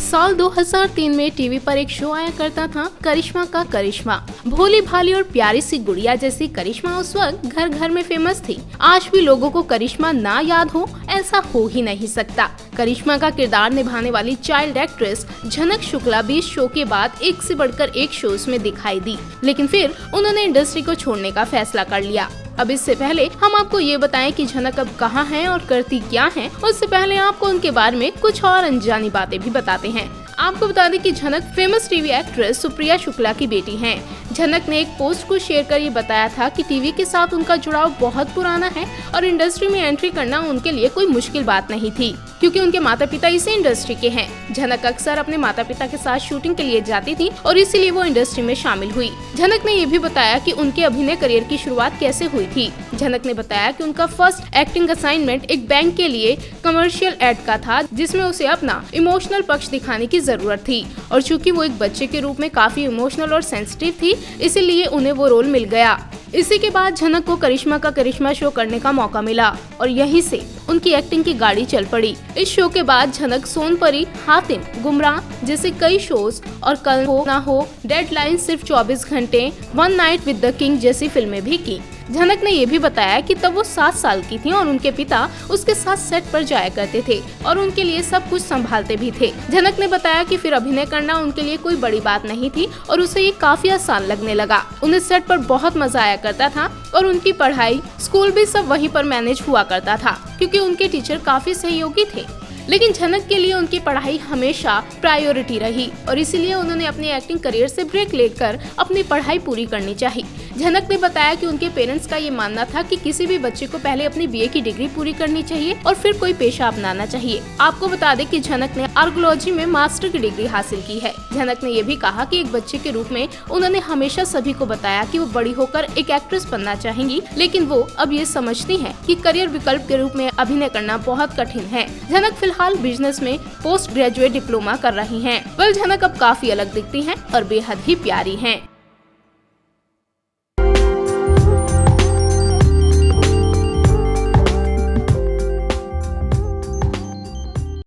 साल 2003 में टीवी पर एक शो आया करता था, करिश्मा का करिश्मा। भोली भाली और प्यारी सी गुड़िया जैसी करिश्मा उस वक्त घर घर में फेमस थी। आज भी लोगों को करिश्मा ना याद हो, ऐसा हो ही नहीं सकता। करिश्मा का किरदार निभाने वाली चाइल्ड एक्ट्रेस झनक शुक्ला भी इस शो के बाद एक से बढ़कर एक शोज में दिखाई दी, लेकिन फिर उन्होंने इंडस्ट्री को छोड़ने का फैसला कर लिया। अब इससे पहले हम आपको ये बताएं कि झनक अब कहाँ हैं और करती क्या हैं, उससे पहले आपको उनके बारे में कुछ और अनजानी बातें भी बताते हैं। आपको बता दें कि झनक famous TV actress Supriya Shukla की बेटी हैं। झनक ने एक पोस्ट को शेयर कर ये बताया था कि टीवी के साथ उनका जुड़ाव बहुत पुराना है और इंडस्ट्री में एंट्री करना उनके लिए कोई मुश्किल बात नहीं थी, क्योंकि उनके माता पिता इसी इंडस्ट्री के हैं। झनक अक्सर अपने माता पिता के साथ शूटिंग के लिए जाती थी और इसीलिए वो इंडस्ट्री में शामिल हुई। झनक ने ये भी बताया कि उनके अभिनय करियर की शुरुआत कैसे हुई थी। झनक ने बताया कि उनका फर्स्ट एक्टिंग असाइनमेंट एक बैंक के लिए कमर्शियल एड का था, जिसमें उसे अपना इमोशनल पक्ष दिखाने की जरूरत थी और चूंकि वो एक बच्चे के रूप में काफी इमोशनल और सेंसिटिव थी, इसीलिए उन्हें वो रोल मिल गया। इसी के बाद झनक को करिश्मा का करिश्मा शो करने का मौका मिला और यहीं से उनकी एक्टिंग की गाड़ी चल पड़ी। इस शो के बाद झनक सोनपरी, हातिम, गुमराह जैसे कई शोज और कल हो ना हो, डेडलाइन, सिर्फ 24 घंटे, one night with the king जैसी फिल्में भी की। झनक ने ये भी बताया कि तब वो 7 साल की थी और उनके पिता उसके साथ सेट पर जाया करते थे और उनके लिए सब कुछ संभालते भी थे। झनक ने बताया कि फिर अभिनय करना उनके लिए कोई बड़ी बात नहीं थी और उसे ये काफी आसान लगने लगा। उन्हें सेट पर बहुत मजा आया करता था और उनकी पढ़ाई, स्कूल भी सब वहीं पर मैनेज हुआ करता था, क्योंकि उनके टीचर काफी सहयोगी थे। लेकिन झनक के लिए उनकी पढ़ाई हमेशा प्रायोरिटी रही और इसीलिए उन्होंने अपने एक्टिंग करियर से ब्रेक लेकर अपनी पढ़ाई पूरी करनी चाहिए। झनक ने बताया कि उनके पेरेंट्स का ये मानना था कि किसी भी बच्चे को पहले अपनी बीए की डिग्री पूरी करनी चाहिए और फिर कोई पेशा अपनाना चाहिए। आपको बता दें कि झनक ने आर्कियोलॉजी में मास्टर की डिग्री हासिल की है। झनक ने ये भी कहा कि एक बच्चे के रूप में उन्होंने हमेशा सभी को बताया कि वो बड़ी होकर एक एक्ट्रेस बनना चाहेंगी, लेकिन वो अब ये समझती हैं कि करियर विकल्प के रूप में अभिनय करना बहुत कठिन है। झनक फिलहाल बिजनेस में पोस्ट ग्रेजुएट डिप्लोमा कर रही हैं। झनक अब काफी अलग दिखती हैं और बेहद ही प्यारी हैं।